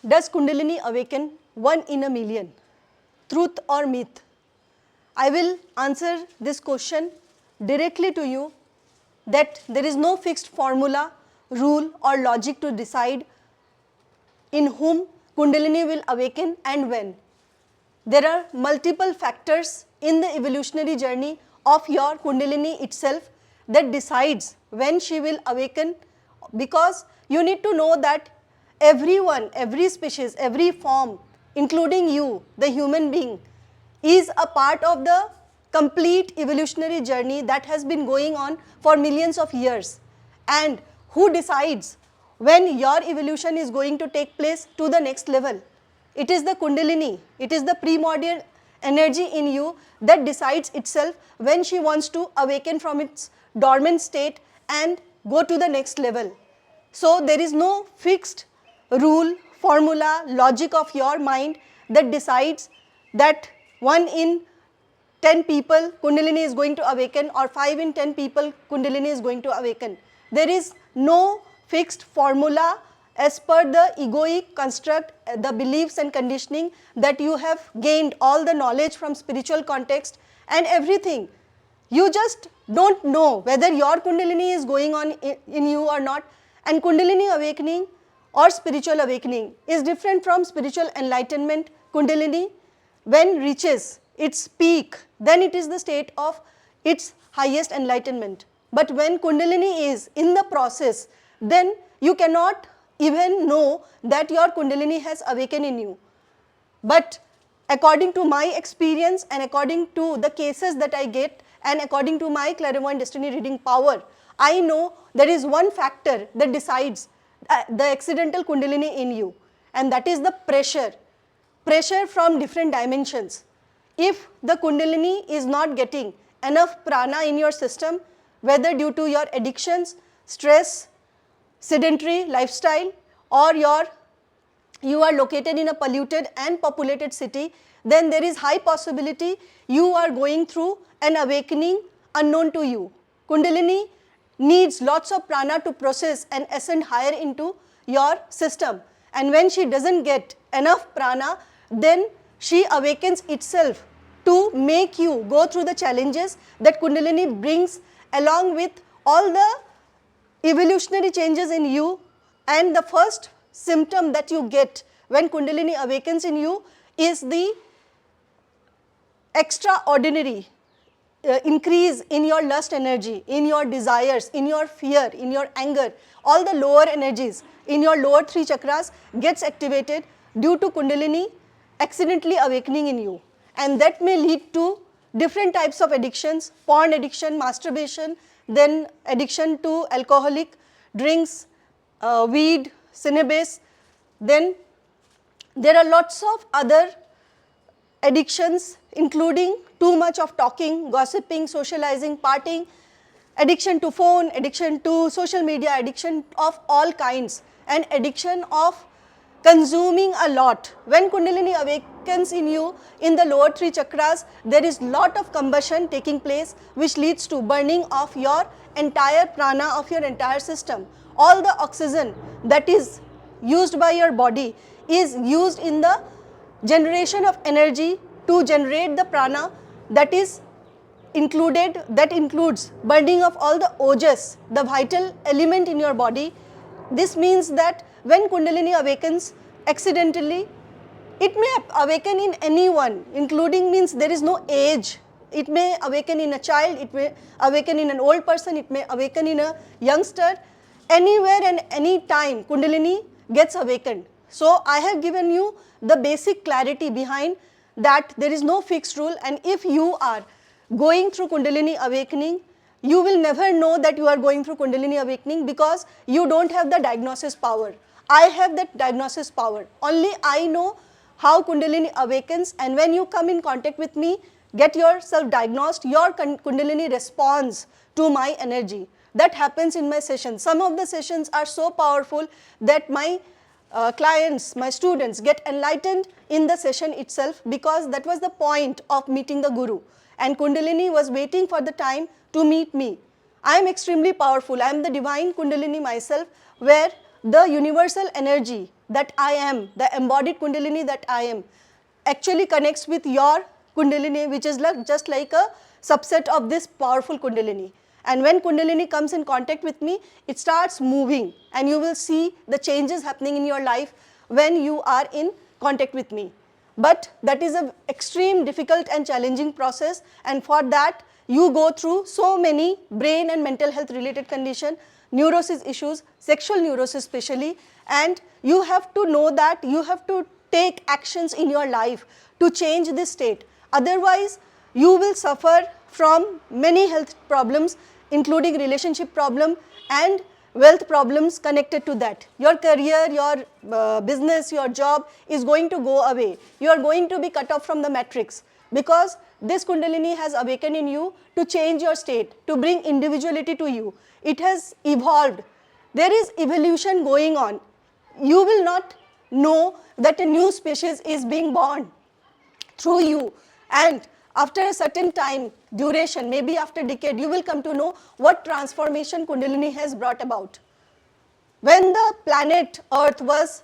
Does Kundalini awaken? One in a million. Truth or myth? I will answer this question directly to you that there is no fixed formula, rule or logic to decide in whom Kundalini will awaken and when. There are multiple factors in the evolutionary journey of your Kundalini itself that decides when she will awaken, because you need to know that everyone, every species, every form, including you, the human being, is a part of the complete evolutionary journey that has been going on for millions of years. And who decides when your evolution is going to take place to the next level? It is the Kundalini, it is the primordial energy in you that decides itself when she wants to awaken from its dormant state and go to the next level. So there is no fixed rule, formula, logic of your mind that decides that 1 in 10 people Kundalini is going to awaken or 5 in 10 people Kundalini is going to awaken. There is no fixed formula as per the egoic construct, the beliefs and conditioning that you have gained, all the knowledge from spiritual context and everything. You just don't know whether your Kundalini is going on in you or not. And Kundalini awakening or spiritual awakening is different from spiritual enlightenment. Kundalini, when reaches its peak, then it is the state of its highest enlightenment. But when Kundalini is in the process, then you cannot even know that your Kundalini has awakened in you. But according to my experience and according to the cases that I get and according to my clairvoyant destiny reading power, I know there is one factor that decides the accidental Kundalini in you, and that is the pressure from different dimensions. If the Kundalini is not getting enough prana in your system, whether due to your addictions, stress, sedentary lifestyle, or you are located in a polluted and populated city, then there is high possibility you are going through an awakening unknown to you. Kundalini needs lots of prana to process and ascend higher into your system, and when she doesn't get enough prana, then she awakens itself to make you go through the challenges that Kundalini brings along with all the evolutionary changes in you. And the first symptom that you get when Kundalini awakens in you is the extraordinary increase in your lust energy, in your desires, in your fear, in your anger. All the lower energies in your lower 3 chakras gets activated due to Kundalini accidentally awakening in you, and that may lead to different types of addictions: porn addiction, masturbation, then addiction to alcoholic drinks, weed, cannabis. Then there are lots of other addictions including too much of talking, gossiping, socializing, partying, addiction to phone, addiction to social media, addiction of all kinds, and addiction of consuming a lot. When Kundalini awakens in you in the lower 3 chakras, there is lot of combustion taking place which leads to burning of your entire prana of your entire system. All the oxygen that is used by your body is used in the generation of energy to generate the prana that includes burning of all the ojas, the vital element in your body. This means that when Kundalini awakens accidentally, it may awaken in anyone, including means there is no age. It may awaken in a child, it may awaken in an old person, it may awaken in a youngster. Anywhere and any time Kundalini gets awakened. So I have given you the basic clarity behind that there is no fixed rule, and if you are going through Kundalini awakening, you will never know that you are going through Kundalini awakening because you don't have the diagnosis power. I have that diagnosis power. Only I know how Kundalini awakens, and when you come in contact with me, get yourself diagnosed, your Kundalini responds to my energy. That happens in my sessions. Some of the sessions are so powerful that my clients, my students get enlightened in the session itself, because that was the point of meeting the Guru. And Kundalini was waiting for the time to meet me. I am extremely powerful. I am the divine Kundalini myself, where the universal energy that I am, the embodied Kundalini that I am, actually connects with your Kundalini, which is just like a subset of this powerful Kundalini. And when Kundalini comes in contact with me, it starts moving, and you will see the changes happening in your life when you are in contact with me. But that is an extreme, difficult and challenging process, and for that you go through so many brain and mental health related conditions, neurosis issues, sexual neurosis especially, and you have to know that you have to take actions in your life to change this state. Otherwise, you will suffer from many health problems, including relationship problem and wealth problems connected to that. Your career, your business, your job is going to go away. You are going to be cut off from the matrix, because this Kundalini has awakened in you to change your state, to bring individuality to you. It has evolved. There is evolution going on. You will not know that a new species is being born through you, and after a certain time duration, maybe after a decade, you will come to know what transformation Kundalini has brought about. When the planet Earth was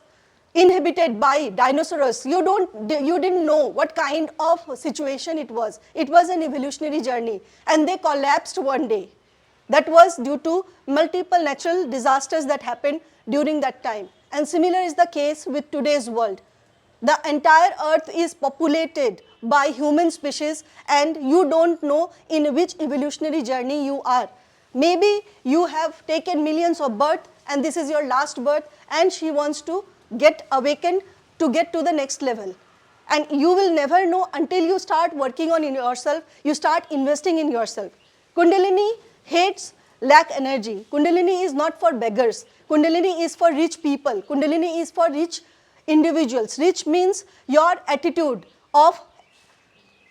inhabited by dinosaurs, you didn't know what kind of situation it was. It was an evolutionary journey, and they collapsed one day. That was due to multiple natural disasters that happened during that time. And similar is the case with today's world. The entire earth is populated by human species, and you don't know in which evolutionary journey you are. Maybe you have taken millions of births and this is your last birth, and she wants to get awakened to get to the next level. And you will never know until you start working on yourself, you start investing in yourself. Kundalini hates lack energy. Kundalini is not for beggars. Kundalini is for rich people. Kundalini is for rich individuals. Rich means your attitude of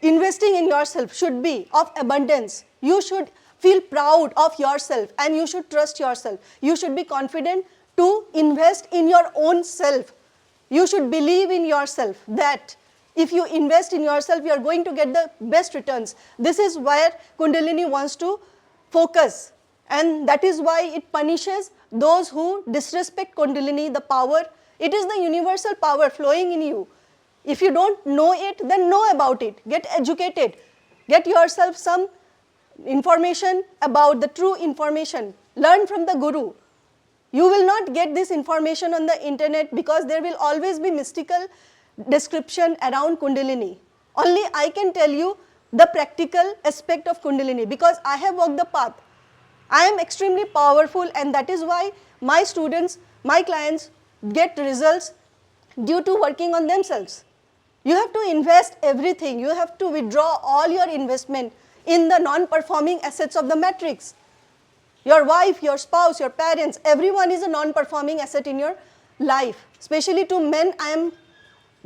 investing in yourself should be of abundance. You should feel proud of yourself, and you should trust yourself. You should be confident to invest in your own self. You should believe in yourself that if you invest in yourself, you are going to get the best returns. This is where Kundalini wants to focus, and that is why it punishes those who disrespect Kundalini, the power. It is the universal power flowing in you. If you don't know it, then know about it. Get educated. Get yourself some information about the true information. Learn from the Guru. You will not get this information on the internet, because there will always be mystical description around Kundalini. Only I can tell you the practical aspect of Kundalini, because I have walked the path. I am extremely powerful, and that is why my students, my clients get results due to working on themselves. You have to invest everything. You have to withdraw all your investment in the non-performing assets of the matrix. Your wife, your spouse, your parents, everyone is a non-performing asset in your life. Especially to men, I am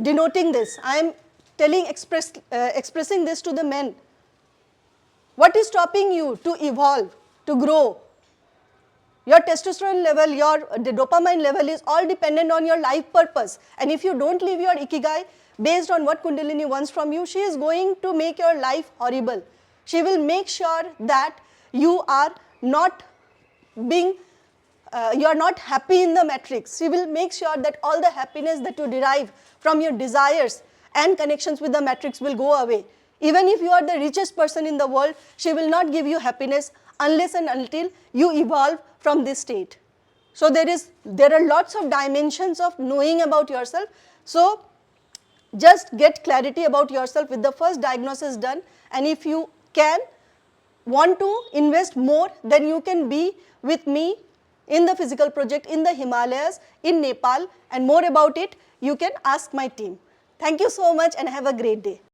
denoting this. I am expressing this to the men. What is stopping you to evolve, to grow? Your testosterone level, the dopamine level is all dependent on your life purpose. And if you don't live your ikigai based on what Kundalini wants from you, she is going to make your life horrible. She will make sure that you are not happy in the matrix. She will make sure that all the happiness that you derive from your desires and connections with the matrix will go away. Even if you are the richest person in the world, she will not give you happiness unless and until you evolve from this state. So there are lots of dimensions of knowing about yourself. So just get clarity about yourself with the first diagnosis done, and if you want to invest more, then you can be with me in the physical project in the Himalayas, in Nepal, and more about it you can ask my team. Thank you so much and have a great day.